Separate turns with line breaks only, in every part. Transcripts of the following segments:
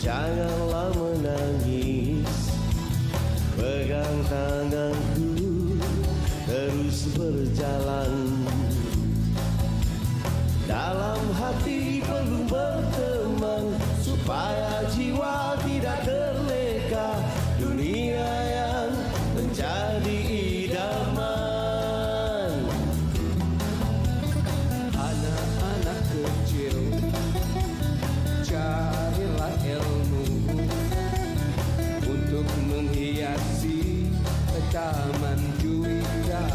Janganlah menangis, pegang tanganku, terus berjalan. Dalam hati perlu berteman, supaya jiwa tidak terleka, dunia yang menjadi idaman.
Anak-anak kecil, carilah ilmu untuk menghiasi taman juwita.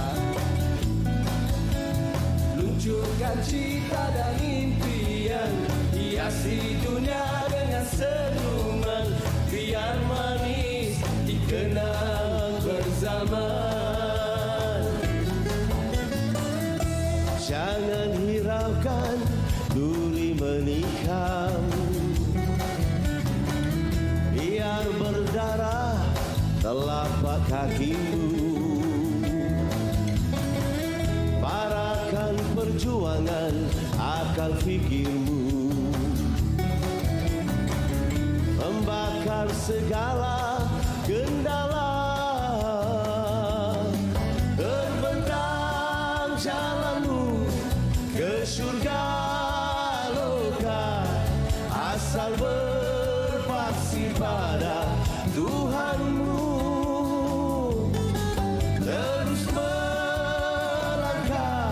Luncurkan cita dan impian, hiasi dunia dengan senyuman, biar manis dikenang berzaman.
Jangan hiraukan duri menikam, biar berdarah telapak kakimu. Parakan perjuangan akal fikirmu, membakar segala kendala, terbentang jalanmu ke surga loka, asal berpaksi pada Tuhanmu. Terus melangkah,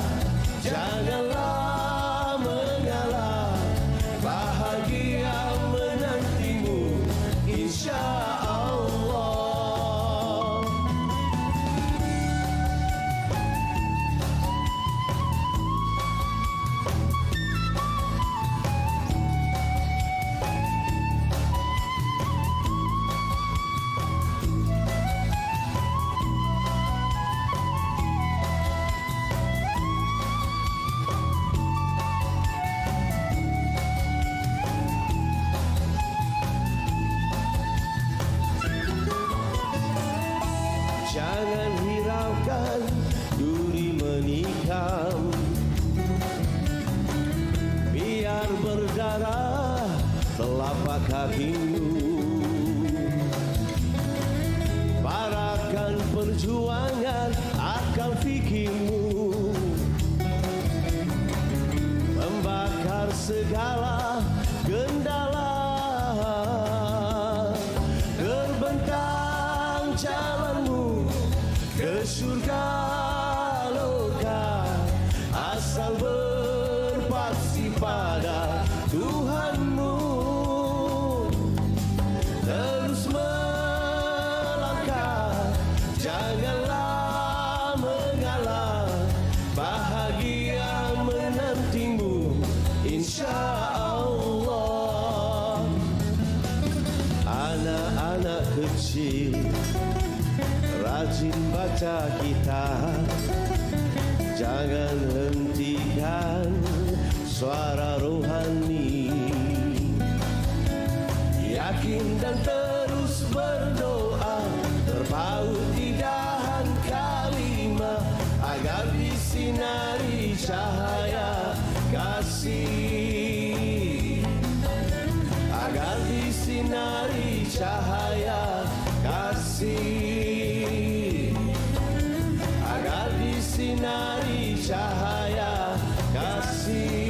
janganlah mengalah, bahagia menantimu insya Allah. Jangan hiraukan duri menikam, biar berdarah telapak kakimu. Parakan perjuangan akal fikirmu, membakar segala kendala, terbentang jalanmu ke surga loka, asal berpaksi pada Tuhanmu. Terus melangkah, janganlah mengalah, bahagia menantimu insya Allah. Anak-anak kecil, rajin baca kitab, jangan hentikan suara rohani. Yakin dan terus berdoa, terpaut di dahan kalimah, agar disinari cahaya kasih, agar disinari cahaya kasih, agar disinari cahaya kasih.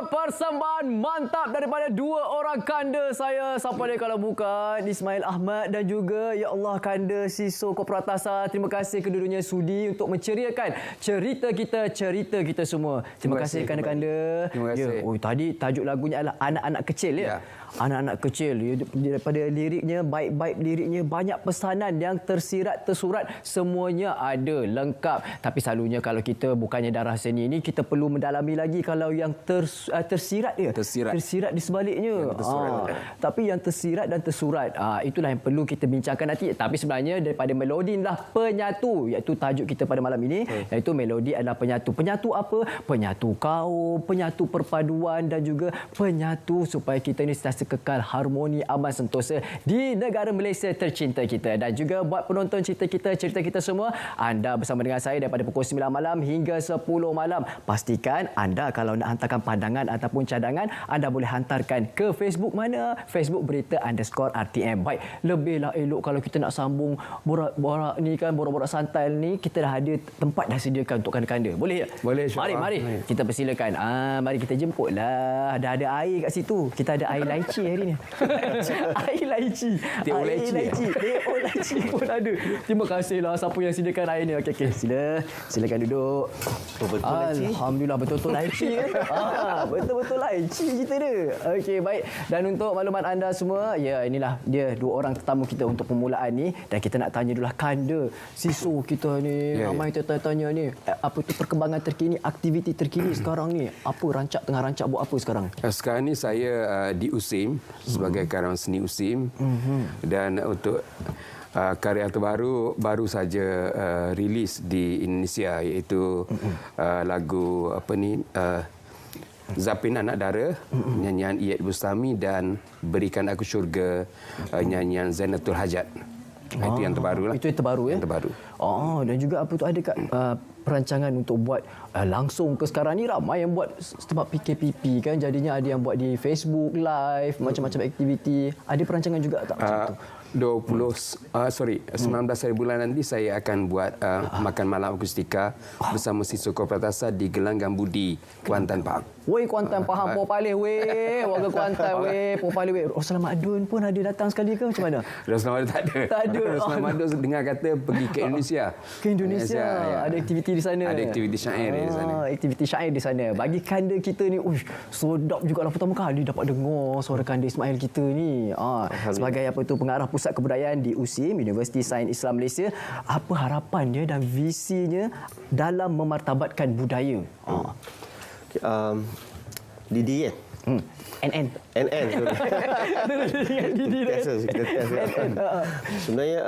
persembahan mantap daripada dua orang kanda saya. Siapa dia kalau bukan Ismail Ahmad dan juga ya Allah kanda Siso Kopratasa. Terima kasih kedua-duanya sudi untuk menceriakan cerita kita semua. Terima kasih kanda-kanda.
Terima kasih.
Ya, tadi tajuk lagunya adalah anak-anak kecil ya. Anak-anak kecil daripada liriknya baik-baik liriknya, banyak pesanan yang tersurat semuanya ada lengkap. Tapi selalunya kalau kita bukannya darah seni ini, kita perlu mendalami lagi kalau yang tersirat di sebaliknya. Tapi yang tersirat dan tersurat itulah yang perlu kita bincangkan nanti. Tapi sebenarnya daripada melodi inilah penyatu, iaitu tajuk kita pada malam ini, iaitu melodi adalah penyatu. Penyatu apa? Penyatu kaum, penyatu perpaduan dan juga penyatu supaya kita ini sentiasa kekal harmoni aman sentosa di negara Malaysia tercinta kita. Dan juga buat penonton cerita kita semua, anda bersama dengan saya daripada pukul 9 malam hingga 10 malam. Pastikan anda kalau nak hantarkan pandangan ataupun cadangan, anda boleh hantarkan ke Facebook mana? Facebook Berita_RTM. Baik, lebihlah elok kalau kita nak sambung borak ni kan, borak-borak santai ni, kita dah ada tempat dah sediakan untuk kanda-kanda. Boleh tak?
Boleh.
Mari kita persilakan. Mari kita jemputlah. Dah ada air kat situ. Kita ada air laici hari ni. Air laici. Teo laici pun ada. Terima kasihlah siapa yang sediakan air ni. Okey. Silakan duduk.
Betul laici.
Alhamdulillah betul-betul laici kan. Betul-betul laici cerita dia. Okey, baik. Dan untuk maklumat anda semua, ya inilah dia dua orang tetamu kita untuk permulaan ni, dan kita nak tanya dululah kanda Siso kita ni. Ramai tanya ni, apa tu perkembangan terkini, aktiviti terkini sekarang ni? Apa tengah rancak buat apa sekarang?
Sekarang ni saya di USIM sebagai karyawan seni USIM, dan untuk karya terbaru baru saja rilis di Indonesia, iaitu lagu Zapin Anak Dara, nyanyian Iyad Bustami, dan Berikan Aku Syurga, nyanyian Zainatul Hajat. Itu yang terbaru lah.
Itu yang terbaru ya? Yang terbaru. Dan juga apa tu ada kat perancangan untuk buat langsung ke sekarang ni? Ramai yang buat sebab PKPP kan, jadinya ada yang buat di Facebook Live, macam-macam aktiviti. Ada perancangan juga tak macam tu?
19 hari bulan nanti saya akan buat makan malam akustika bersama Siso Kopratasa di Gelanggang Budi, Kuantan, Pahang.
Kuantan, Pahang, Poh Palih warga Kuantan Poh Palih Roslan Madun pun ada datang sekali ke macam mana?
Roslan Madun tak ada. Roslan Madun dengar kata pergi ke Indonesia.
Ke Indonesia. Ada aktiviti di sana.
Ada aktiviti syair di sana.
Aktiviti syair di sana. Bagi kanda kita ni, sedap jugalah pertama kali dapat dengar suara kanda Ismail kita ni. Sebagai pengarah pusat kebudayaan di USIM, Universiti Sains Islam Malaysia, apa harapan dia dan visinya dalam memartabatkan budaya?
Didi kan?
NN.
Sebenarnya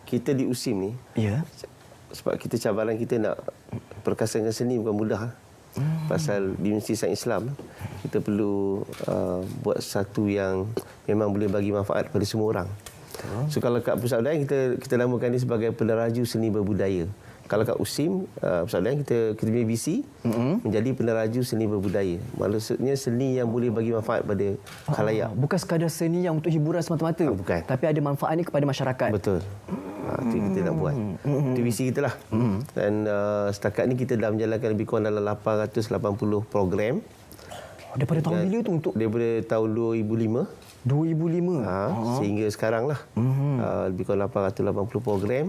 kita di USIM ni, sebab kita cabaran kita nak perkasakan seni bukan mudah. Pasal di Universiti Sains Islam, kita perlu buat sesuatu yang memang boleh bagi manfaat kepada semua orang. So kalau kat pusat budaya kita namakan dia sebagai peneraju seni berbudaya. Kalau kat USIM, pusat budaya kita punya visi menjadi peneraju seni berbudaya. Maksudnya seni yang boleh bagi manfaat pada khalayak.
Bukan sekadar seni yang untuk hiburan semata-mata.
Bukan.
Tapi ada manfaatnya kepada masyarakat.
Betul. Itu kita nak buat. Itu visi kita lah. Dan setakat ni kita dah menjalankan lebih kurang dalam 880 program.
Daripada tahun bila tu untuk?
Daripada tahun 2005.
2005?
Sehingga sekarang lah. Lebih kurang 880 program.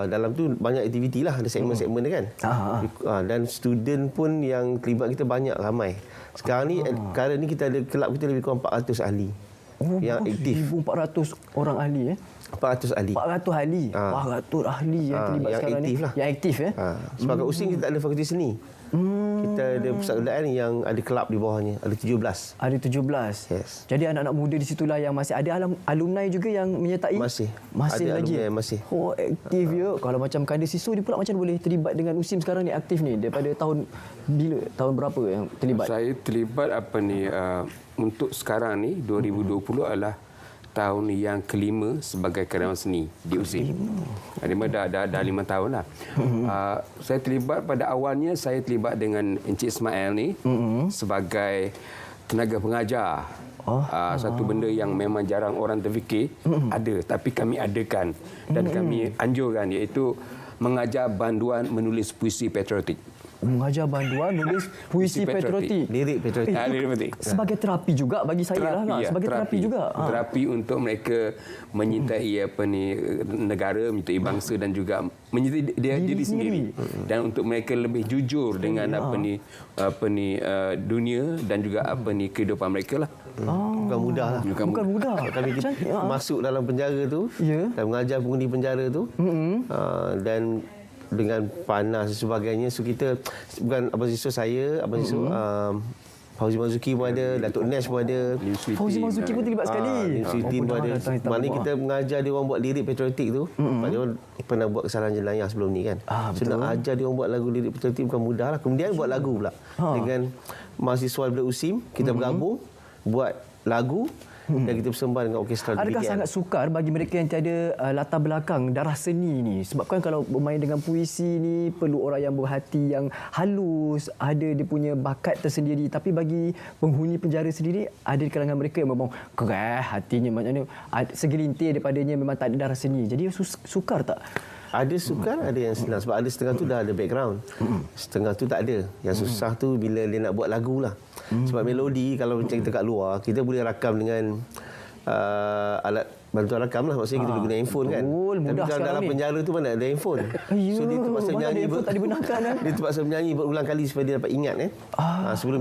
Dalam tu banyak aktiviti lah. Ada segmen-segmen dia kan. Dan student pun yang terlibat kita banyak, ramai. Sekarang ni, sekarang ni kita ada kelab kita lebih kurang 400 ahli. Yang aktif.
1,400 orang ahli
400 ahli.
400 ahli. 400 ahli yang terlibat
yang
sekarang
aktif
ni.
lah.
Yang aktif
Sebab kat USIM kita tak ada fakulti seni. Kita ada pusat kebudayaan yang ada kelab di bawahnya. Ada 17.
Ada 17.
Yes.
Jadi anak-anak muda di situlah yang masih ada alumni juga yang menyertai.
Masih
ada
lagi.
Alumni,
masih.
Aktif ya. Kalau macam kanda Siso dia pula macam boleh terlibat dengan USIM sekarang ni aktif ni daripada tahun bila? Tahun berapa yang terlibat?
Saya terlibat untuk sekarang ni 2020 adalah tahun yang kelima sebagai karyawan seni di USIM. Dah 5 tahun lah. Saya terlibat pada awalnya, saya terlibat dengan Encik Ismail ni sebagai tenaga pengajar. Satu benda yang memang jarang orang terfikir ada, tapi kami adakan dan kami anjurkan, iaitu mengajar banduan menulis puisi patriotik.
Mengajar banduan, nulis puisi patriotik.
Lirik patriotik.
Lirik.
Sebagai terapi juga bagi saya lah. Sebagai terapi juga.
Terapi untuk mereka menyintai negara, menyintai bangsa dan juga menyintai diri sendiri. Dan untuk mereka lebih jujur dengan dunia dan juga kehidupan mereka lah.
Bukan mudah lah.
Bukan mudah.
Kami masuk dalam penjara tu dan mengajar penghuni penjara tu dan dengan panas dan sebagainya. So kita bukan Abang Siso, saya, Abang Siso, Fauzi Marzuki pun ada, Datuk Nes pun ada.
Fauzi Marzuki pun terlibat sekali.
Lim pun ada. Maknanya kita mengajar dia orang buat lirik patriotik tu. Dia orang pernah buat kesalahan jenayah sebelum ni kan. So nak ajar dia orang buat lagu lirik patriotik bukan mudah lah. Kemudian buat lagu pula. Dengan mahasiswa daripada USIM, kita bergabung buat lagu dan kita bersembah dengan orkestra.
Adakah sangat sukar bagi mereka yang tiada latar belakang darah seni ni? Sebab kan kalau bermain dengan puisi ni perlu orang yang berhati yang halus, ada dia punya bakat tersendiri. Tapi bagi penghuni penjara sendiri, ada di kalangan mereka yang memang kerah hatinya, maknanya segelintir daripadanya memang tak ada darah seni. Jadi sukar tak?
Ada sukar, ada yang senang. Sebab ada setengah tu dah ada background. Setengah tu tak ada. Yang susah tu bila dia nak buat lagu lah. Sebab melodi, kalau macam kita kat luar, kita boleh rakam dengan alat bantuan rakam lah. Maksudnya kita boleh guna handphone kan. Tapi kalau dalam penjara tu mana ada handphone. So dia terpaksa menyanyi.
Tak dibenarkan kan?
Dia terpaksa menyanyi berulang kali supaya dia dapat ingat sebelum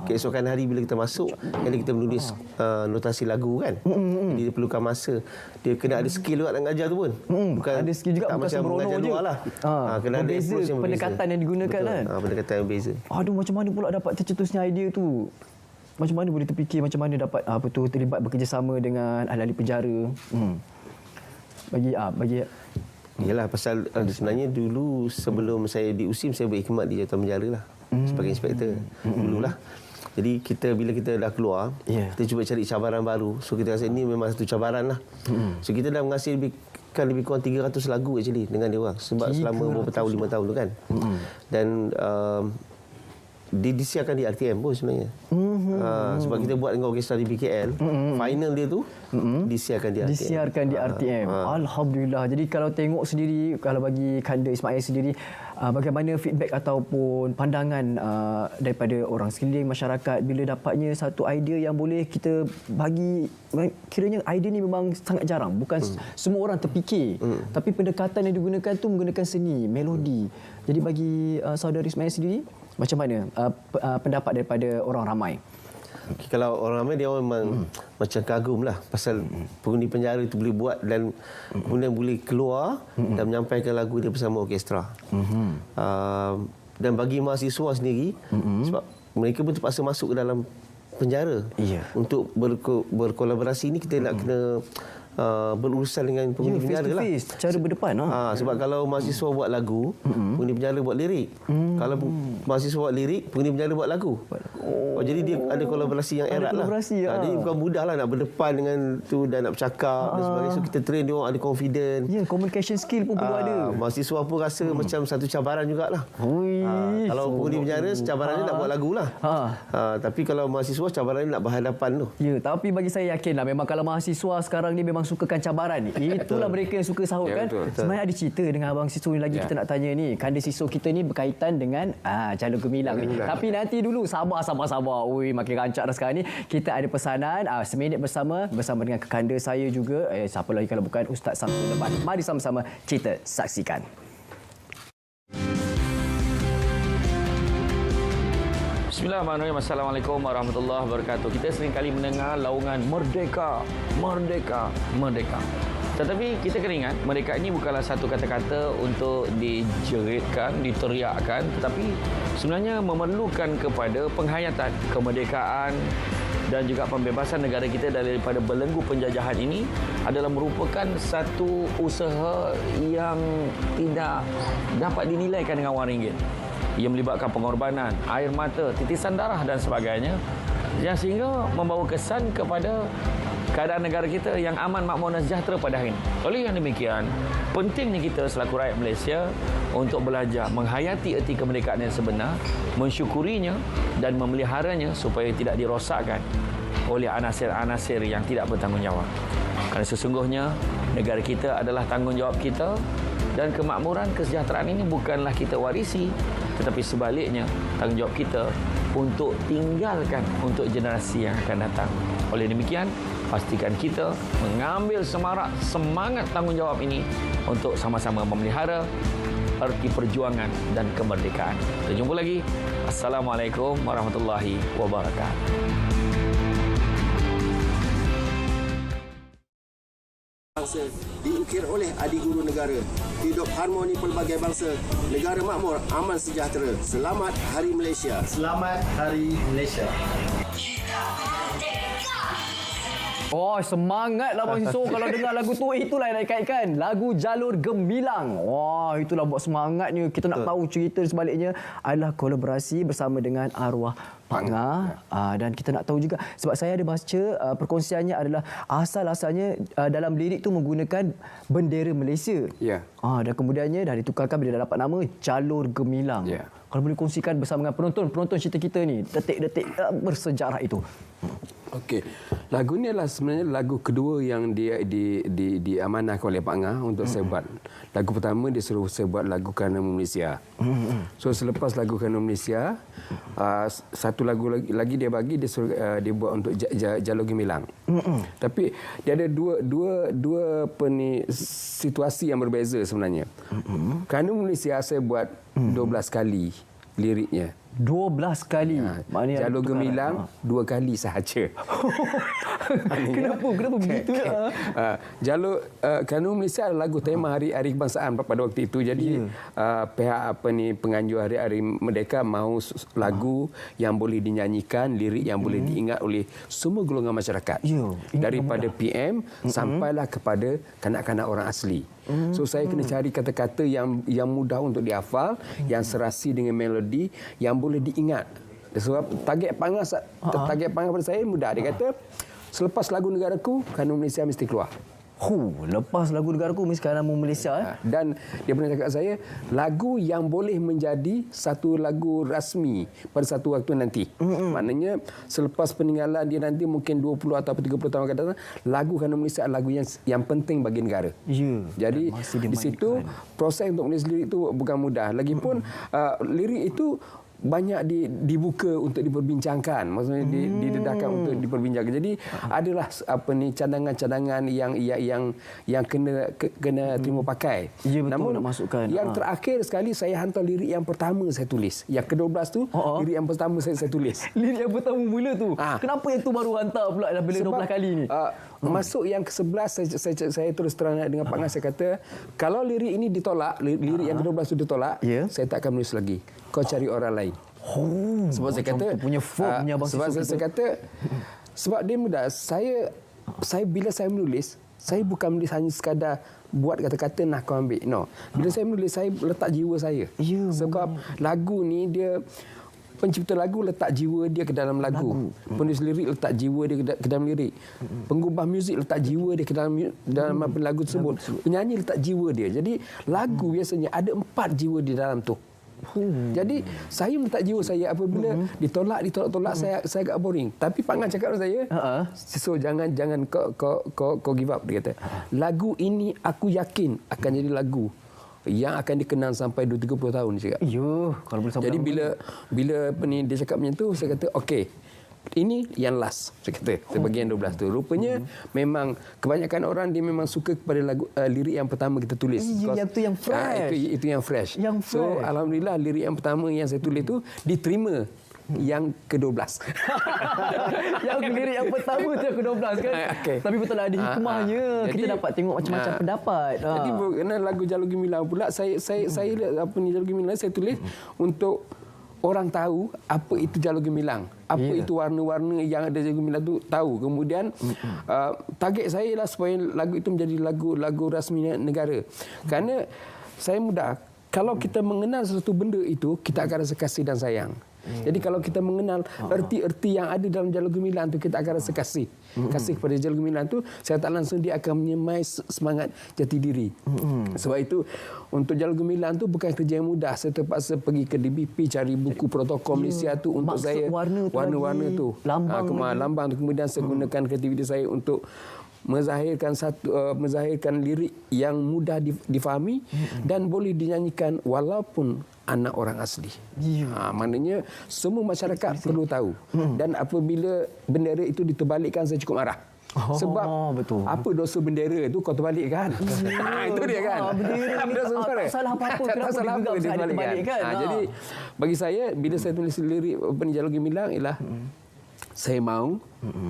keesokan hari bila kita masuk, jadi kita menulis notasi lagu kan. Jadi dia perlukan masa. Dia kena ada skill juga nak mengajar tu pun. Bukan
ada skill juga, bukan sembrono je.
Lah. Kena ada approach yang
pendekatan yang digunakan kan.
Pendekatan yang berbeza.
Aduh, macam mana pula dapat tercetusnya idea tu? Macam mana boleh terfikir, macam mana dapat terlibat bekerjasama dengan ahli-ahli penjara? Bagi
Yalah, pasal sebenarnya dulu sebelum saya di USIM, saya berkhidmat di jawatan penjara lah sebagai inspektor dululah. Jadi bila kita dah keluar, kita cuba cari cabaran baru. So kita rasa ini memang satu cabaran lah. So kita dah menghasilkan lebih kurang 300 lagu actually dengan dia orang sebab selama beberapa tahun, 5 tahun tu kan. Dan disiarkan di RTM pun sebenarnya. Sebab kita buat dengan orkestra di BKL, final dia tu disiarkan di RTM.
Disiarkan di RTM. Alhamdulillah. Jadi kalau tengok sendiri, kalau bagi Kanda Ismail sendiri, bagaimana feedback ataupun pandangan daripada orang sekeliling masyarakat bila dapatnya satu idea yang boleh kita bagi, kiranya idea ni memang sangat jarang. Bukan semua orang terfikir. Tapi pendekatan yang digunakan tu menggunakan seni, melodi. Jadi bagi saudara Ismail sendiri, macam mana pendapat daripada orang ramai?
Kalau orang ramai, dia orang memang macam kagum lah pasal penghuni penjara itu boleh buat dan kemudian boleh keluar dan menyampaikan lagu dia bersama orkestra. Dan bagi mahasiswa sendiri, sebab mereka pun terpaksa masuk ke dalam penjara untuk berkolaborasi ni, kita nak kena berurusan dengan penghuni penjara lah.
Secara berdepan.
Sebab kalau mahasiswa buat lagu, penghuni penjara buat lirik. Kalau mahasiswa buat lirik, penghuni penjara buat lagu. Jadi dia ada kolaborasi yang erat lah. Jadi bukan mudah lah nak berdepan dengan tu dan nak bercakap dan sebagainya. So kita train dia orang ada confident.
Communication skill pun perlu ada.
Mahasiswa pun rasa macam satu cabaran jugalah. Kalau penghuni penjara, cabarannya nak buat lagu lah. Tapi kalau mahasiswa, cabarannya nak berhadapan tu.
Tapi bagi saya yakin lah, memang kalau mahasiswa sekarang ni memang sukakan cabaran. Itulah mereka yang suka sahut kan. Sebenarnya ada cerita dengan Abang Siso ni lagi kita nak tanya ni. Kanda Siso kita ni berkaitan dengan Calon Gemilang ni. Tapi nanti dulu sabar. Ui, makin rancak dah sekarang ni. Kita ada pesanan seminit bersama dengan kekanda saya juga. Siapa lagi kalau bukan Ustaz Samsul Leban. Mari sama-sama kita saksikan.
Bismillahirrahmanirrahim. Assalamualaikum warahmatullahi wabarakatuh. Kita sering kali mendengar laungan merdeka, merdeka, merdeka. Tetapi kita kena ingat, merdeka ini bukanlah satu kata-kata untuk dijeritkan, diteriakkan, tetapi sebenarnya memerlukan kepada penghayatan kemerdekaan dan juga pembebasan negara kita daripada belenggu penjajahan ini adalah merupakan satu usaha yang tidak dapat dinilaikan dengan wang ringgit. Ia melibatkan pengorbanan, air mata, titisan darah dan sebagainya, yang sehingga membawa kesan kepada keadaan negara kita yang aman, makmur dan sejahtera pada hari ini. Oleh yang demikian, pentingnya kita selaku rakyat Malaysia untuk belajar menghayati erti kemerdekaan yang sebenar, mensyukurinya dan memeliharanya supaya tidak dirosakkan oleh anasir-anasir yang tidak bertanggungjawab. Kerana sesungguhnya negara kita adalah tanggungjawab kita dan kemakmuran, kesejahteraan ini bukanlah kita warisi, tetapi sebaliknya tanggungjawab kita untuk tinggalkan untuk generasi yang akan datang. Oleh demikian, pastikan kita mengambil semangat tanggungjawab ini untuk sama-sama memelihara erti perjuangan dan kemerdekaan. Kita jumpa lagi. Assalamualaikum warahmatullahi wabarakatuh.
Bangsa diukir oleh adik guru negara. Hidup harmoni pelbagai bangsa, negara makmur, aman sejahtera. Selamat Hari Malaysia.
Selamat Hari Malaysia.
Oh, semangatlah Abang Siso kalau dengar lagu tu. Itulah yang nak kaitkan. Lagu Jalur Gemilang. Wah, itulah buat semangatnya. Kita nak tahu cerita sebaliknya adalah kolaborasi bersama dengan arwah Pak Ngah. Dan kita nak tahu juga, sebab saya ada baca perkongsiannya adalah asal-asalnya dalam lirik tu menggunakan bendera Malaysia.
Ya.
Dan kemudiannya dah ditukarkan bila dah dapat nama Jalur Gemilang.
Ya.
Kalau boleh kongsikan bersama dengan penonton cerita kita ni, detik-detik bersejarah itu.
Okey. Lagu ni adalah sebenarnya lagu kedua yang diamanahkan oleh Pak Ngah untuk saya buat. Lagu pertama dia suruh saya buat lagu Kerana Malaysia. So selepas lagu Kerana Malaysia, satu lagu lagi dia bagi, dia suruh dia buat untuk Jalur Gemilang. Tapi dia ada dua situasi yang berbeza sebenarnya. Kerana Malaysia saya buat 12 kali liriknya. 12 kali. Jalur Gemilang 2 kali sahaja.
Kenapa begitu?
Jalur Kerana Malaysia adalah lagu tema hari kebangsaan pada waktu itu. Jadi pihak penganjur hari Merdeka mahu lagu yang boleh dinyanyikan, lirik yang boleh diingat oleh semua golongan masyarakat. Daripada PM sampailah kepada kanak-kanak orang asli. So saya kena cari kata-kata yang mudah untuk dihafal, yang serasi dengan melodi, yang boleh diingat. Sebab target panggah pada saya mudah. Dia kata, selepas lagu Negaraku, Kerana Malaysia mesti keluar.
Lepas lagu Negaraku mesti Kerana Malaysia.
Dan dia pernah cakap saya, lagu yang boleh menjadi satu lagu rasmi pada satu waktu nanti. Maknanya selepas peninggalan dia nanti mungkin 20 atau 30 tahun akan datang, lagu Kerana Malaysia adalah lagu yang penting bagi negara. Jadi di situ proses untuk menulis lirik itu bukan mudah. Lagipun lirik itu banyak dibuka untuk diperbincangkan, maksudnya didedahkan untuk diperbincangkan. Jadi adalah cadangan-cadangan yang kena terima pakai. Namun
nak masukkan.
Yang terakhir sekali saya hantar lirik yang pertama saya tulis. Yang ke-12 tu lirik yang pertama saya tulis.
Lirik yang pertama mula tu. Kenapa yang tu baru hantar pula bila 12 kali ni?
Masuk yang ke-11 saya terus terang dengan Pak Ngah, saya kata, kalau lirik ini ditolak, lirik yang ke-12 tu ditolak, saya tak akan menulis lagi. Kau cari orang lain. Sebab saya kata sebab dia mudah. Saya bila saya menulis, saya bukan menulis hanya sekadar buat kata-kata nak kau ambil. No. Bila saya menulis, saya letak jiwa saya. Sebab lagu ni dia, pencipta lagu letak jiwa dia ke dalam lagu. Penulis lirik letak jiwa dia ke dalam lirik. Pengubah muzik letak jiwa dia ke dalam lagu tersebut. Penyanyi letak jiwa dia. Jadi lagu biasanya ada 4 jiwa di dalam tu. Jadi saya letak jiwa saya. Apabila ditolak saya agak boring. Tapi Pak Ngah cakap dengan saya, so jangan kau give up, dia kata. Lagu ini aku yakin akan jadi lagu yang akan dikenang sampai 20-30 tahun, dia cakap.
Kalau boleh sampai.
Jadi bila dia cakap macam tu, saya kata okey. Ini yang last, saya kata, sebagian 12 tu. Rupanya memang kebanyakan orang dia memang suka kepada lagu lirik yang pertama kita tulis.
Yang tu yang fresh.
Itu yang fresh. So alhamdulillah lirik yang pertama yang saya tulis tu diterima yang ke-12.
Yang lirik yang pertama tu yang ke-12 kan. Tapi betul lah ada hikmahnya. Kita dapat tengok macam-macam pendapat.
Jadi kerana lagu Jalur Gemilang pula saya Jalur Gemilang saya tulis untuk orang tahu apa itu Jalur Gemilang. Apa itu warna-warna yang ada Jalur Gemilang tu tahu. Kemudian target saya lah supaya lagu itu menjadi lagu rasmi negara. Kerana saya mudah, kalau kita mengenal sesuatu benda itu, kita akan rasa kasih dan sayang. Jadi kalau kita mengenal erti-erti yang ada dalam Jalur Gemilang tu, kita akan rasa kasih kepada Jalur Gemilang tu, saya tak langsung dia akan menyemai semangat jati diri. Sebab itu untuk Jalur Gemilang tu bukan kerja yang mudah. Saya terpaksa pergi ke DBP cari buku protokol Malaysia tu untuk saya, warna-warna tu, lambang tu, kemudian saya gunakan kreativiti saya untuk menzahirkan lirik yang mudah difahami dan boleh dinyanyikan walaupun anak orang asli. Maknanya semua masyarakat perlu tahu. Dan apabila bendera itu diterbalikkan, saya cukup marah. Sebab
betul.
apa dosa bendera itu kau terbalikkan? Itu dia kan.
Tak salah apa-apa. Kenapa
salah apa
diterbalikkan?
Jadi bagi saya bila saya tulis lirik Jalur Gemilang ialah saya mahu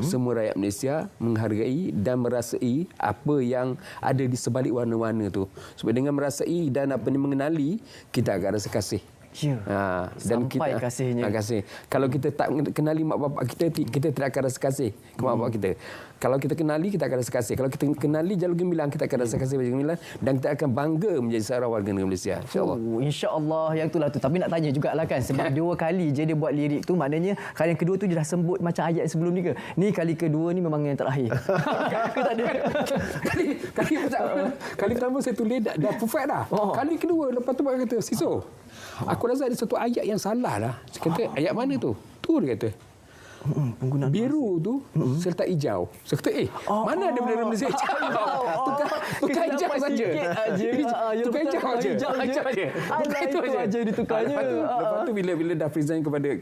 semua rakyat Malaysia menghargai dan merasai apa yang ada di sebalik warna-warna tu. Sebab dengan merasai dan mengenali, kita akan rasa kasih. Dan
sampai
kita,
kasihnya.
Kasih. Kalau kita tak kenali mak bapak kita, kita tidak akan rasa kasih ke mak bapak kita. Kalau kita kenali, kita akan rasa kasih. Kalau kita kenali Jalur Gemilang, kita akan rasa kasih pada Jalur Gemilang dan kita akan bangga menjadi seorang warga negara Malaysia. InsyaAllah.
InsyaAllah yang itulah tu. Tapi nak tanya jugalah kan, sebab 2 kali je dia buat lirik tu, maknanya kali yang kedua tu dia dah sembut macam ayat sebelum ni ke? Ni kali kedua ni memang yang terakhir. Ke tak ada?
Kali pertama saya tulis dah perfect dah. Kali kedua lepas tu kata, Siso, aku rasa ada satu ayat yang salah lah. Saya kata, ayat mana tu? Tu dia kata.
Penggunaan
biru tu serta hijau. Saya kata, mana ada bendera Malaysia hijau? Tukar hijau saja. Tukar hijau saja.
Itu aja ditukarnya.
Lepas tu bila dah present kepada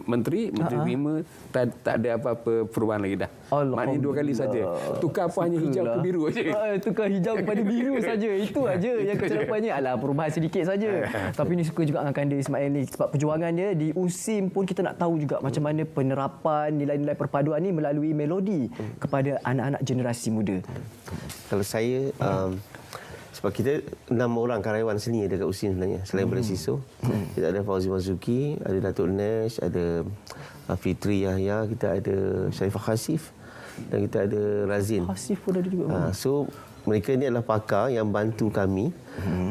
menteri terima, tak ada apa-apa perubahan lagi dah. Maknanya 2 kali saja. Tukar apa hanya hijau ke biru saja.
Tukar hijau kepada biru saja. Itu aja yang kecelapannya. Perubahan sedikit saja. Tapi ni suka juga dengan Kanda Ismail ni sebab perjuangan dia di USIM pun kita nak tahu juga macam mana penerapan nilai-nilai perpaduan ni melalui melodi kepada anak-anak generasi muda.
Kalau saya, sebab kita 6 orang karyawan seni dekat USIM sebenarnya. Selain daripada Siso, kita ada Fauzi Mazuki, ada Datuk Nesh, ada Fitri Yahya, kita ada Sharifah Khasif dan kita ada Razin.
Khasif pun ada juga.
So mereka ni adalah pakar yang bantu kami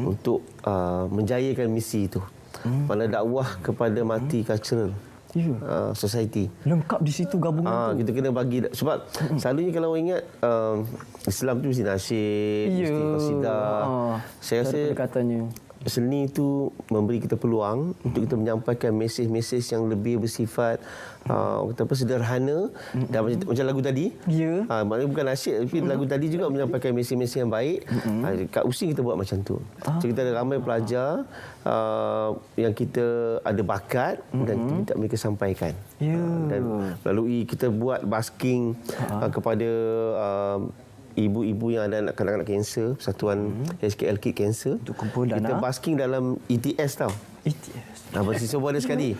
untuk menjayakan misi itu. Pada dakwah kepada mati cultural. Society.
Lengkap di situ gabungan tu.
Kita kena bagi sebab selalunya kalau orang ingat Islam tu mesti nasyid, mesti qasidah. Saya rasa seni itu memberi kita peluang untuk kita menyampaikan mesej-mesej yang lebih bersifat sederhana dan macam lagu tadi. Maknanya bukan nasyid tapi lagu tadi juga menyampaikan mesej-mesej yang baik. Kat USIM kita buat macam tu. So, kita ada ramai pelajar yang kita ada bakat dan kita minta mereka sampaikan. Dan melalui kita buat basking kepada ibu-ibu yang ada kanak-kanak kanser, Persatuan HKL Kid Cancer. Kita basking dalam ETS tau.
ETS.
Bersisa boleh sekali.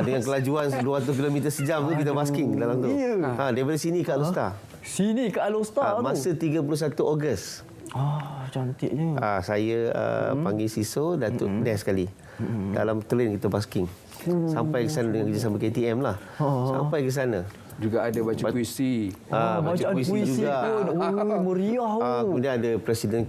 Dengan kelajuan 200 km sejam tu kita basking dalam tu. Daripada sini ke Alostar.
Sini ke Alostar tu.
Masa 31 Ogos.
Cantiknya.
Saya panggil Siso, Datuk Nes sekali. Dalam train kita basking. Sampai ke sana dengan kerjasama KTM lah. Sampai ke sana.
Juga ada baca puisi.
Baca puisi juga.
Meriah.
Kemudian ada Presiden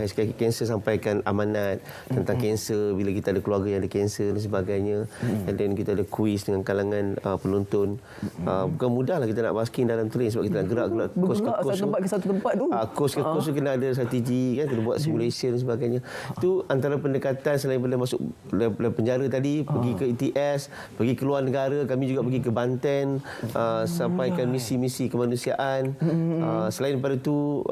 HKK Cancer sampaikan amanat tentang kanser bila kita ada keluarga yang ada kanser dan sebagainya. Dan kita ada kuis dengan kalangan penonton. Bukan mudah lah kita nak basking dalam train sebab kita nak gerak-gerak kos ke kos.
Satu tempat ke satu tempat tu.
Kos ke kos tu kena ada strategi kan, kena buat simulation dan sebagainya. Itu antara pendekatan selain daripada masuk penjara tadi, pergi ke ETS, pergi keluar negara, kami juga pergi ke Banten, sampaikan misi-misi kemanusiaan. Selain daripada itu,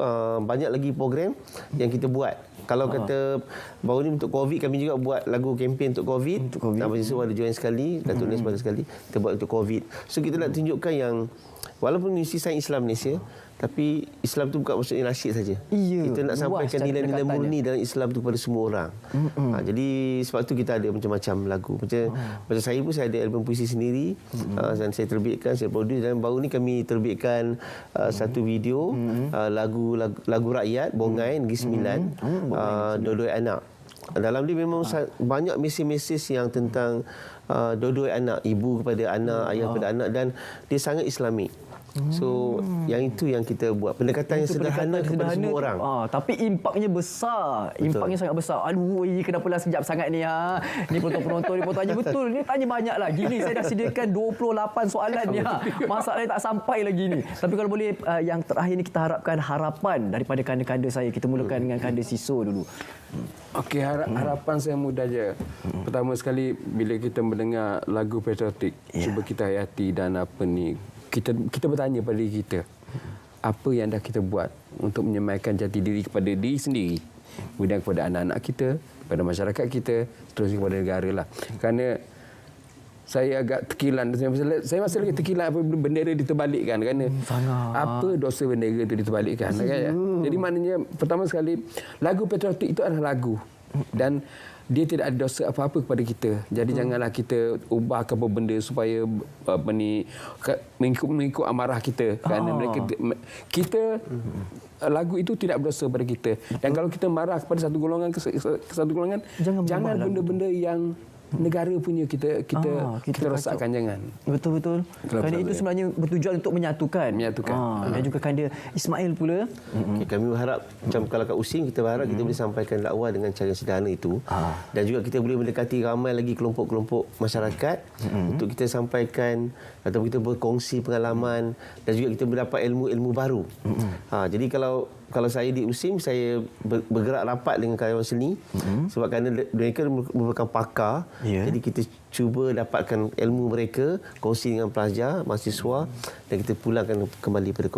banyak lagi program yang kita buat. Kalau kata baru ni untuk COVID, kami juga buat lagu kempen untuk COVID. Nama Siso ada join sekali, Datuk Nes ada sekali. Kita buat untuk COVID. So kita nak tunjukkan yang walaupun misi sains Islam Malaysia, tapi Islam tu bukan maksudnya nasyid saja. Kita nak sampaikan nilai-nilai murni dalam Islam tu kepada semua orang. Jadi sebab tu kita ada macam-macam lagu. Macam saya pun saya ada album puisi sendiri dan saya terbitkan, saya produce dan baru ni kami terbitkan satu video lagu rakyat Bongai Negeri Sembilan, Dua-dua Anak. Dalam dia memang banyak mesej-mesej yang tentang dua-dua anak, ibu kepada anak, ayah kepada anak dan dia sangat Islamik. So yang itu yang kita buat, pendekatan yang sederhana kepada semua orang.
Tapi impaknya besar. Impaknya sangat besar. Aduh, kenapalah sekejap sangat ni Ni penonton-penonton ni pun tanya betul. Ni tanya banyak lagi ni. Saya dah sediakan 28 soalan ni Masalahnya tak sampai lagi ni. Tapi kalau boleh yang terakhir ni kita harapkan harapan daripada kanda-kanda saya. Kita mulakan dengan Kanda Siso dulu.
Okey, harapan saya mudah je. Pertama sekali bila kita mendengar lagu patriotik, cuba kita hayati dan kita bertanya pada diri kita, apa yang dah kita buat untuk menyemaikan jati diri kepada diri sendiri, kemudian kepada anak-anak kita, kepada masyarakat kita, seterusnya kepada negara lah. Kerana saya agak terkilan, saya masih lagi terkilan apabila bendera diterbalikkan, kerana apa dosa bendera itu diterbalikkan, kan? Jadi maknanya pertama sekali lagu patriotik itu adalah lagu dan dia tidak ada dosa apa-apa kepada kita. Jadi janganlah kita ubah apa benda supaya mengikut amarah kita, kerana kita lagu itu tidak berdosa pada kita. Dan kalau kita marah kepada satu golongan ke satu golongan, jangan benda-benda yang negara punya kita rosakkan, jangan.
Betul. Kerana itu sebenarnya bertujuan untuk menyatukan. Dan juga kanda Ismail pula.
Kami berharap macam kalau kat USIM kita berharap kita boleh sampaikan dakwah dengan cara sederhana itu. Dan juga kita boleh mendekati ramai lagi kelompok-kelompok masyarakat untuk kita sampaikan atau kita berkongsi pengalaman dan juga kita mendapat ilmu-ilmu baru. Jadi kalau saya di USIM, saya bergerak rapat dengan karyawan seni sebab kerana mereka merupakan pakar. Jadi kita cuba dapatkan ilmu mereka, kongsi dengan pelajar, mahasiswa dan kita pulangkan kembali pada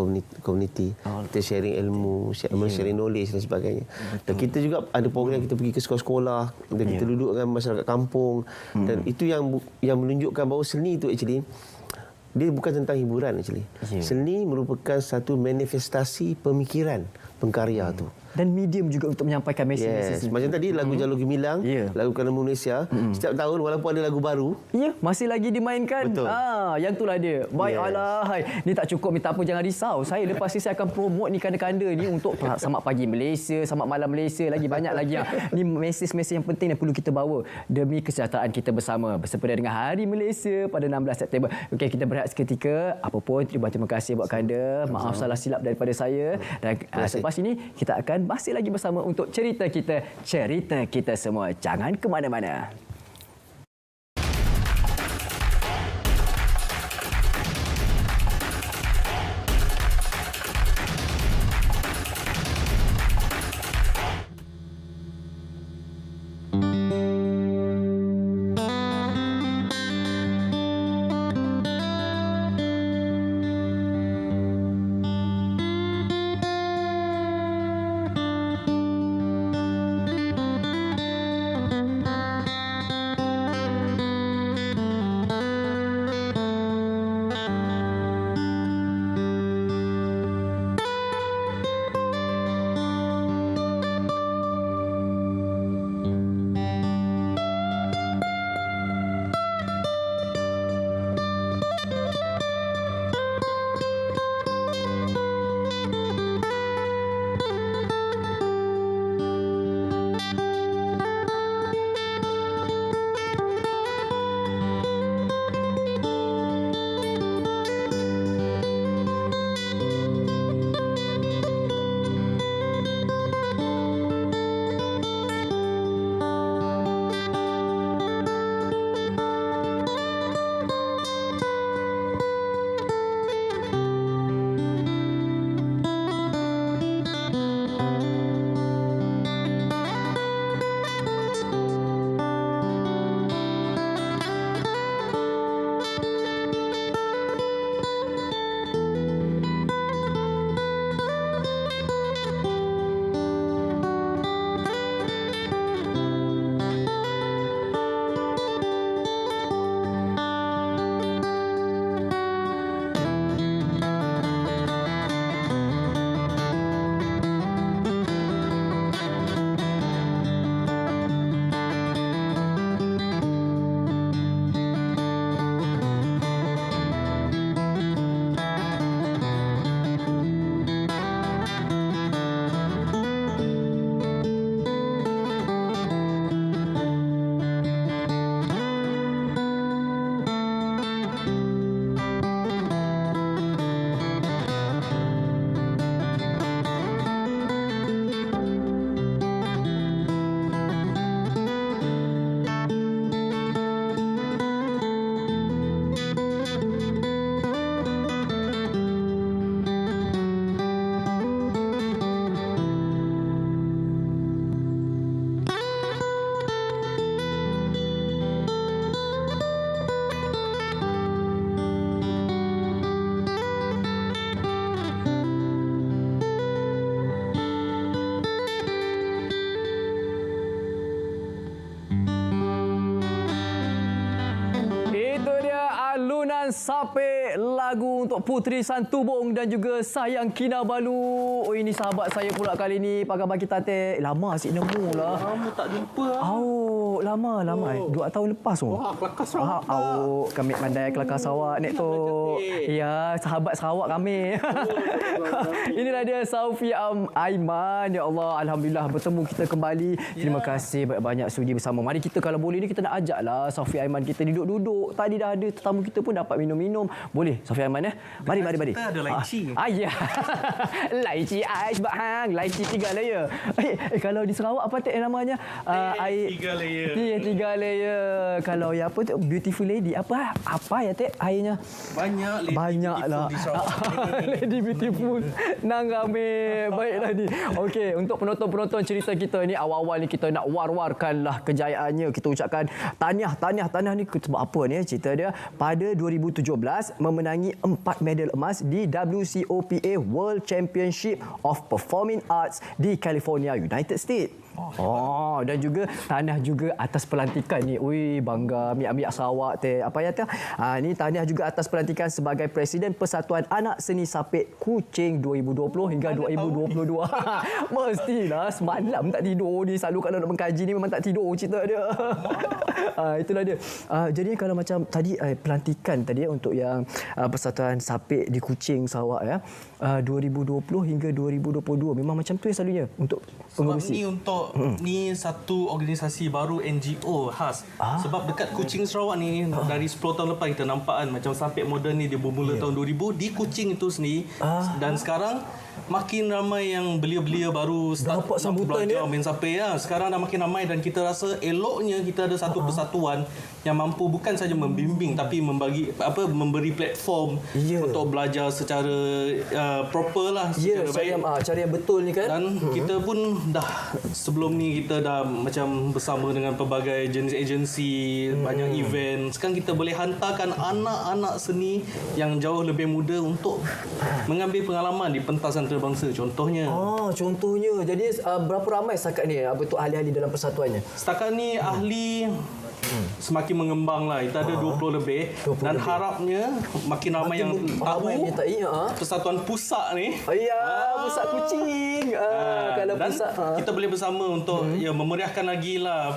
komuniti. Kita sharing ilmu, sharing knowledge dan sebagainya. Dan kita juga ada program kita pergi ke sekolah-sekolah dan kita duduk dengan masyarakat kampung. Dan itu yang menunjukkan bahawa seni itu actually dia bukan tentang hiburan actually. Seni merupakan satu manifestasi pemikiran pengkarya tu.
Dan medium juga untuk menyampaikan mesej.
Macam tadi lagu Jalur Gemilang, lagu Kerana Malaysia, setiap tahun walaupun ada lagu baru,
masih lagi dimainkan.
Betul.
Yang itulah dia. Baik, alahai. Ni tak cukup, minta apa jangan risau. Saya lepas ni saya akan promote ni kanda-kanda ni untuk Selamat Pagi Malaysia, Selamat Malam Malaysia, lagi banyak lagi yang ni mesej-mesej yang penting yang perlu kita bawa demi kesejahteraan kita bersama bersempena dengan Hari Malaysia pada 16 September. Okey, kita berehat seketika. Apa pun terima kasih buat kanda. Maaf salah silap daripada saya. Dan selepas ini kita akan masih lagi bersama untuk cerita kita semua. Jangan ke mana-mana. Persatuan Sapek, lagu untuk Puteri Santubong dan juga Sayang Kinabalu. Oh, ini sahabat saya pula kali ni. Pak Khabar kita teh lama asyik nemu lah.
Lama tak jumpa.
Oh, lama. 2 tahun lepas tu.
Wah, kelakar Sarawak.
Kami pandai kelakar Sarawak nek tu. Ya, sahabat Sarawak kami. Inilah dia Saufi Aiman. Ya Allah, alhamdulillah bertemu kita kembali. Terima kasih banyak-banyak sudi bersama. Mari kita kalau boleh ni kita nak ajaklah Saufi Aiman kita duduk-duduk. Tadi dah ada tetamu kita pun dapat minum-minum. Boleh Saufi Aiman ya? Mari.
Kita ada lychee.
Ya. Lychee ais bahang. Lychee 3 layer. Kalau di Sarawak apa namanya? Air
3 layer.
3 layer. Kalau ya apa tu beautiful lady apa ya airnya? Banyaklah. Lady beautiful. Nang ramai. Baiklah ni. Okey, untuk penonton-penonton cerita kita ni awal-awal ni kita nak war-warkanlah kejayaannya. Kita ucapkan tahniah ni sebab apa ni cerita dia. Pada 2017 memenangi 4 medal emas di WCOPA World Championship of Performing Arts di California, United States. Dan juga tahniah juga atas pelantikan ni. Ui, bangga miak-miak Sarawak teh. Apa ya teh? Ni tahniah juga atas pelantikan sebagai Presiden Persatuan Anak Seni Sapek Kuching 2020 hingga 2022. Mestilah semalam tak tidur ni. Selalu kalau nak mengkaji ni memang tak tidur cerita dia. Itulah dia. Jadi kalau macam tadi pelantikan tadi untuk yang Persatuan Sapek di Kuching Sarawak ya. 2020 hingga 2022 memang macam tu ya selalunya untuk pengurusi.
Sebab ni untuk ni satu organisasi baru NGO khas. Sebab dekat Kuching Sarawak ni dari 10 tahun lepas kita nampak kan macam Sapek moden ni dia bermula tahun 2000 di Kuching itu sendiri. Dan sekarang makin ramai yang belia-belia baru start
dapat sambutan
belajar main sapek lah. Sekarang dah makin ramai dan kita rasa eloknya kita ada satu persatuan yang mampu bukan saja membimbing tapi memberi platform untuk belajar secara proper lah, secara baik.
Cara yang betul ni kan.
Dan kita pun dah sebelum ni kita dah macam bersama dengan pelbagai jenis agensi, banyak event. Sekarang kita boleh hantarkan anak-anak seni yang jauh lebih muda untuk mengambil pengalaman di pentas antarabangsa contohnya.
Contohnya. Jadi berapa ramai setakat ni betul ahli-ahli dalam persatuannya?
Setakat ni ahli semakin mengembang lah. Kita ada 20 lebih dan harapnya makin ramai yang tahu persatuan pusat ni.
Pusat Kuching. Kalau
dan
pusat
kita boleh bersama untuk memeriahkan lagi lah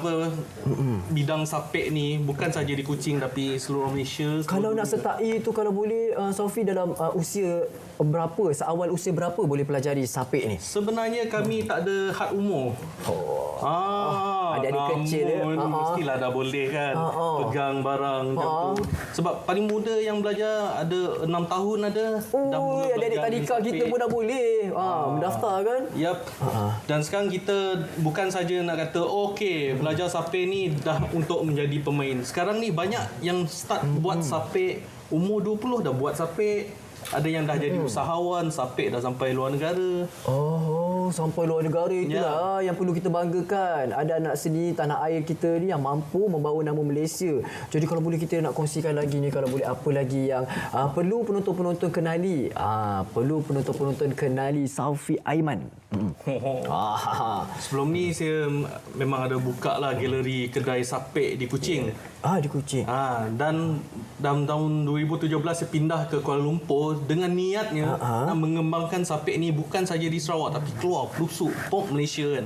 bidang sapek ni bukan saja di Kuching tapi seluruh Malaysia.
Kalau nak sertai tu kalau boleh Saufi dalam usia berapa, seawal usia berapa boleh pelajari sapek ni?
Sebenarnya kami tak ada had umur.
Adik-adik kecil
mestilah dah boleh kan pegang barang macam tu. Sebab paling muda yang belajar ada 6 tahun ada. Dah mula
adik-adik tadika kita pun dah boleh mendaftar kan.
Dan sekarang kita bukan saja nak kata okey belajar sapek ni dah untuk menjadi pemain. Sekarang ni banyak yang start buat sapek umur 20 dah buat sapek. Ada yang dah jadi usahawan, sapek dah sampai luar negara. Sampai luar negara itulah yang perlu kita banggakan. Ada anak seni tanah air kita ni yang mampu membawa nama Malaysia. Jadi kalau boleh kita nak kongsikan lagi ni, kalau boleh apa lagi yang perlu penonton-penonton kenali. Perlu penonton-penonton kenali Saufi Aiman. Sebelum ni saya memang ada buka lah galeri kedai sapek di Kuching.
Di Kuching.
Dan dalam tahun 2017 saya pindah ke Kuala Lumpur dengan niatnya nak mengembangkan sapek ni bukan saja di Sarawak tapi keluar pelusuk pop Malaysia kan.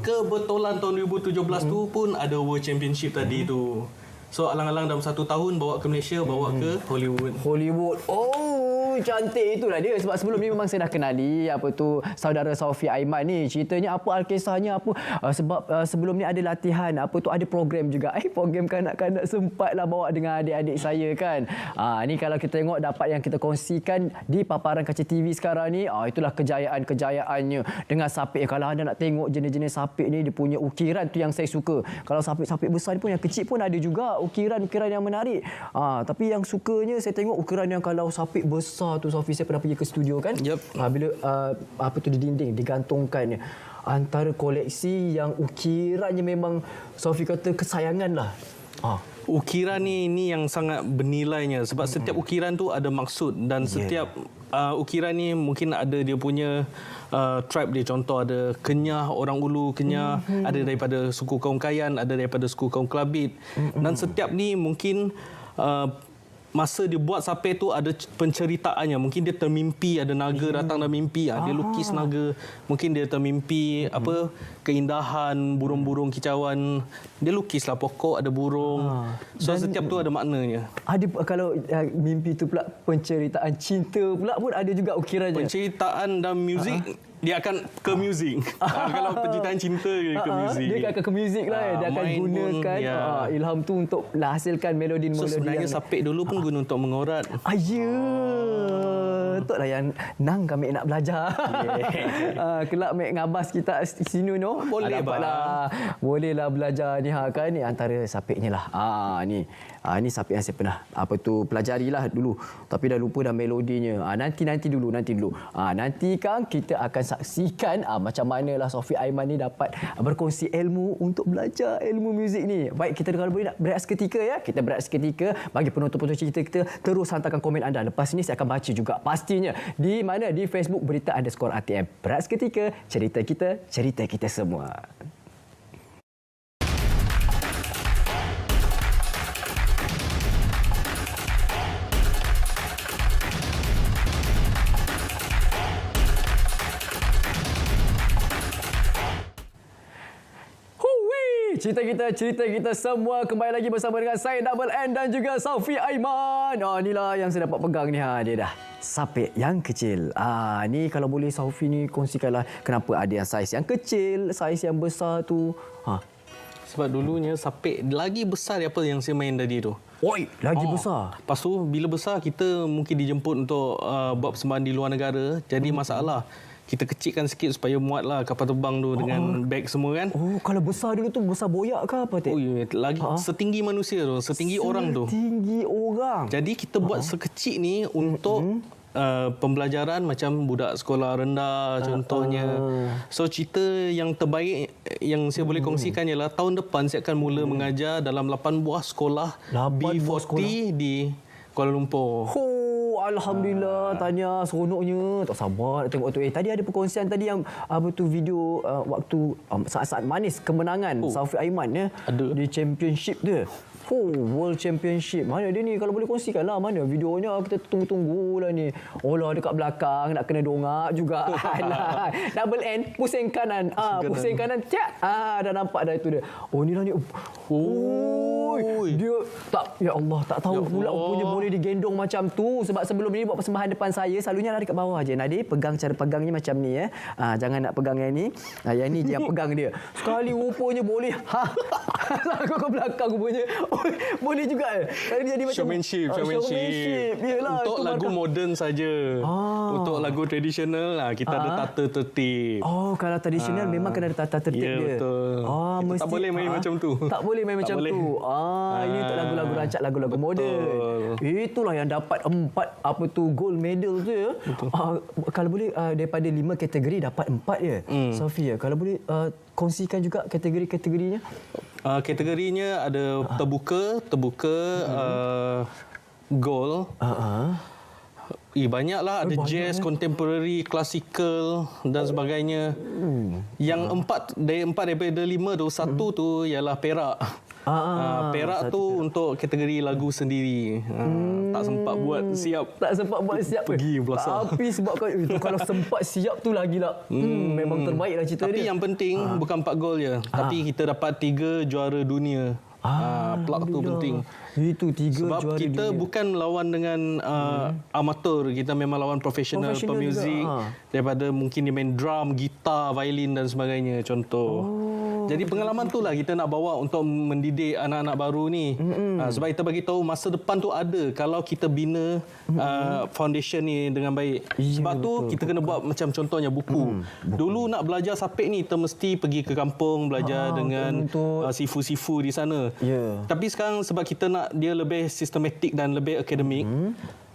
Kebetulan tahun 2017 tu pun ada World Championship tadi tu. So alang-alang dalam 1 tahun bawa ke Malaysia, bawa ke Hollywood.
Cantik itulah dia. Sebab sebelum ni memang saya dah kenali saudara Saufi Aiman ni. Ceritanya apa alkisahnya apa sebab sebelum ni ada latihan ada program juga. Program kanak-kanak sempatlah bawa dengan adik-adik saya kan. Ni kalau kita tengok dapat yang kita kongsikan di paparan kaca TV sekarang ni, itulah kejayaan-kejayaannya dengan sapek. Kalau anda nak tengok jenis-jenis sapek ni dia punya ukiran tu yang saya suka. Kalau sapek-sapek besar ni pun yang kecil pun ada juga ukiran-ukiran yang menarik. Tapi yang sukanya saya tengok ukiran yang kalau sapek besar tu Saufi, saya pernah pergi ke studio kan. Bila di dinding digantungkan antara koleksi yang ukirannya memang Saufi kata kesayangan lah.
Ukiran ni yang sangat bernilainya sebab setiap ukiran tu ada maksud dan setiap ukiran ni mungkin ada dia punya tribe dia. Contoh ada Kenyah, orang Ulu Kenyah, ada daripada suku kaum Kayan, ada daripada suku kaum Kelabit. Dan setiap ni mungkin masa dia buat sapek tu ada penceritaannya. Mungkin dia termimpi ada naga datang dalam mimpi. Dia lukis naga. Mungkin dia termimpi apa keindahan burung-burung kicauan. Dia lukislah pokok ada burung. So setiap tu ada maknanya.
Ada kalau mimpi tu pula penceritaan cinta pula pun ada juga ukirannya.
Penceritaan dan muzik dia akan ke muzik. Kalau penceritaan cinta dia ke muzik.
Dia akan ke muzik lah. Dia akan
main
gunakan
pun,
ilham tu untuk hasilkan melodi-melodi.
So sebenarnya sapek dulu pun guna untuk mengorat.
Betul lah yang nang kami nak belajar. Kelak mek ngabas kita sini no.
Boleh
dapatlah. Bolehlah belajar ni kan ni antara sapeknya lah. Ni sapek yang saya pernah pelajarilah dulu. Tapi dah lupa dah melodinya. Nanti dulu. Nanti kan kita akan saksikan macam manalah Sophie Aiman ni dapat berkongsi ilmu untuk belajar ilmu muzik ni. Baik, kita kalau boleh nak berehat seketika ya. Kita berehat seketika. Bagi penonton-penonton cerita kita, terus hantarkan komen anda. Lepas ni saya akan baca juga pastinya. Di mana? Di Facebook Berita_ATM. Berehat seketika, cerita kita semua. Cerita kita semua kembali lagi bersama dengan saya Double N dan juga Sophie Aiman. Inilah yang saya dapat pegang ni. Dia dah sapek yang kecil. Ni kalau boleh Sophie ni kongsikanlah kenapa ada yang saiz yang kecil, saiz yang besar tu.
Sebab dulunya sapek lagi besar daripada yang saya main tadi tu.
Oi, lagi besar.
Lepas tu bila besar kita mungkin dijemput untuk buat persembahan di luar negara. Jadi masalah kita kecilkan sikit supaya muatlah kapal terbang tu dengan beg semua kan.
Kalau besar dulu tu besar boyak ke apa tak?
Lagi setinggi manusia tu, setinggi orang tu.
Setinggi orang.
Jadi kita buat sekecil ni untuk pembelajaran macam budak sekolah rendah contohnya. So cerita yang terbaik yang saya boleh kongsikan ialah tahun depan saya akan mula mengajar dalam 8 buah sekolah B40 di Kuala Lumpur.
Alhamdulillah, tanya seronoknya. Tak sabar nak tengok tu. Tadi ada perkongsian tadi yang video waktu saat-saat manis kemenangan Sophie Aiman ya di championship dia. World Championship. Mana dia ni? Kalau boleh kongsikanlah mana videonya. Kita tunggu-tunggulah ni. Lah dekat belakang nak kena dongak juga. Double N pusing kanan. Pusing kanan. Cak. Dah nampak dah itu dia. Inilah ni. Dia tak, ya Allah, tak tahu pula punya boleh digendong macam tu. Sebab sebelum ni buat persembahan depan saya selalunya lari kat bawah je. Nadir pegang, cara pegangnya macam ni jangan nak pegang yang ni. Yang ni je yang pegang dia. Sekali rupanya boleh. Aku ke belakang rupanya. Boleh juga. Jadi macam
showmanship.
Yalah,
untuk lagu moden saja. Untuk lagu tradisional kita ada tata tertib.
Kalau tradisional memang kena ada tata tertib dia.
Betul.
Mesti
tak boleh main macam tu.
Tak boleh main macam tu. Ini untuk lagu-lagu rancak, lagu-lagu moden. Itulah yang dapat 4 gold medal tu ya. Kalau boleh daripada 5 kategori dapat 4 ya. Sophia, kalau boleh kongsikan juga kategori-kategorinya.
Kategorinya ada terbuka, gold. Banyaklah, ada jazz, contemporary, classical dan sebagainya. Yang 4 daripada 5 tu, 1 tu ialah perak. Perak tu untuk kategori lagu sendiri. Tak sempat buat siap. Pergi belasah.
Tapi sebab kalau sempat siap tu lagilah. Memang terbaiklah cerita
Tapi
dia.
yang penting bukan 4 gol je. Tapi kita dapat 3 juara dunia. Plug tu penting.
Itu 3
sebab
juara
kita
dunia.
bukan lawan dengan amatur. Kita memang lawan profesional pemuzik. Daripada mungkin dia main drum, gitar, violin dan sebagainya contoh. Jadi pengalaman tu lah kita nak bawa untuk mendidik anak-anak baru ni. Sebab kita bagi tahu masa depan tu ada kalau kita bina foundation ni dengan baik. Sebab tu kita kena buat macam contohnya buku. Dulu nak belajar sapek ni kita mesti pergi ke kampung belajar dengan sifu-sifu di sana. Tapi sekarang sebab kita nak dia lebih sistematik dan lebih akademik,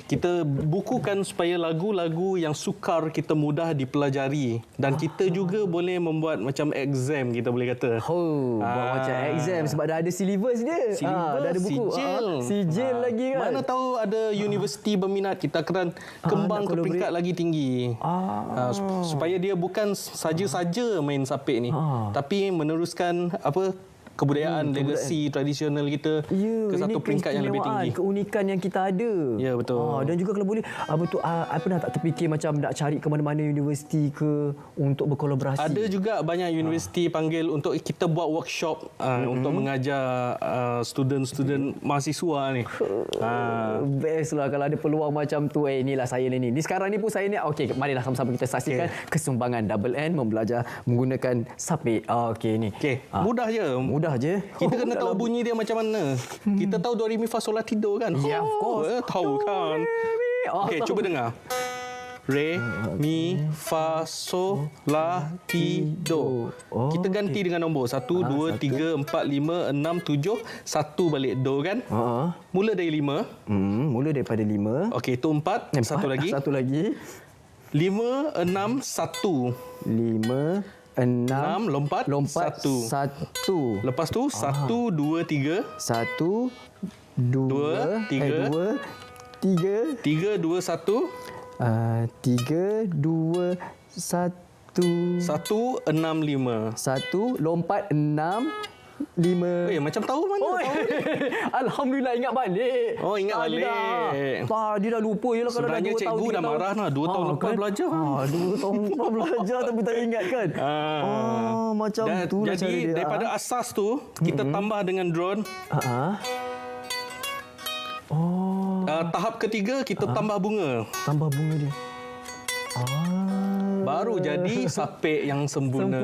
kita bukukan supaya lagu-lagu yang sukar kita mudah dipelajari dan kita juga boleh membuat macam exam kita boleh kata.
Buat macam exam sebab dah ada syllabus dia. Dah ada buku. Sijil lagi kan.
Mana tahu ada universiti berminat, kita akan kembang ke peringkat lagi tinggi. Supaya dia bukan saja-saja main sapek ni, tapi meneruskan kebudayaan, legacy tradisional kita ke satu peringkat yang lebih tinggi.
Keunikan yang kita ada.
Ya, betul.
Dan juga kalau boleh, pernah tak terfikir macam nak cari ke mana-mana universiti ke untuk berkolaborasi?
Ada juga banyak universiti panggil untuk kita buat workshop untuk mengajar student-student mahasiswa ni.
Best lah kalau ada peluang macam tu. Inilah saya ni. Ni sekarang ni pun saya ni. Okey, marilah sama-sama kita saksikan kesumbangan Double N membelajar menggunakan sapek. Okey ni.
Mudah je.
Mudah je.
Kita kena tahu bunyi dia macam mana. Kita tahu do re mi fa sol la ti do kan?
Ya, of course.
Tahu kan. Okey, cuba dengar. Re, mi, fa, sol, la, ti, do. Kita ganti dengan nombor. 1, 2, 3, 4, 5, 6, 7. 1 balik do kan? Mula dari 5.
Mula daripada 5.
Okey, itu 4. Satu lagi. 5, 6, 1.
5, 6,
lompat 1. Lepas tu 1, 2, 3.
1, 2, 3. 3,
2, 1.
3, 2, 1.
1, 6, 5.
1, lompat 6, 5.
Macam tahu mana?
Alhamdulillah ingat balik.
Ingat balik.
Dia dah lupa je lah kalau dah 2 tahun.
Sebenarnya cikgu dah marah lah. 2 tahun lepas belajar.
2 tahun lepas belajar tapi tak ingat kan. Macam tu lah cara dia.
Jadi daripada asas tu, kita tambah dengan drone. Tahap ketiga, kita tambah bunga.
Tambah bunga dia.
Baru jadi sapek yang sempurna.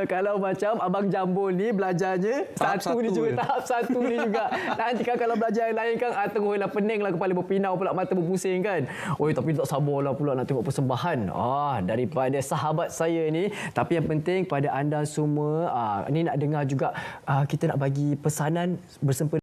Kalau macam Abang Jambul ni belajarnya
tahap
satu ni juga. Tahap 1 ni juga. Nanti kan kalau belajar yang lain kan tengok lah pening lah, kepala berpinau pula, mata berpusing kan. Tapi tak sabarlah pula nak tengok persembahan. Daripada sahabat saya ni. Tapi yang penting pada anda semua, ni nak dengar juga, kita nak bagi pesanan bersempena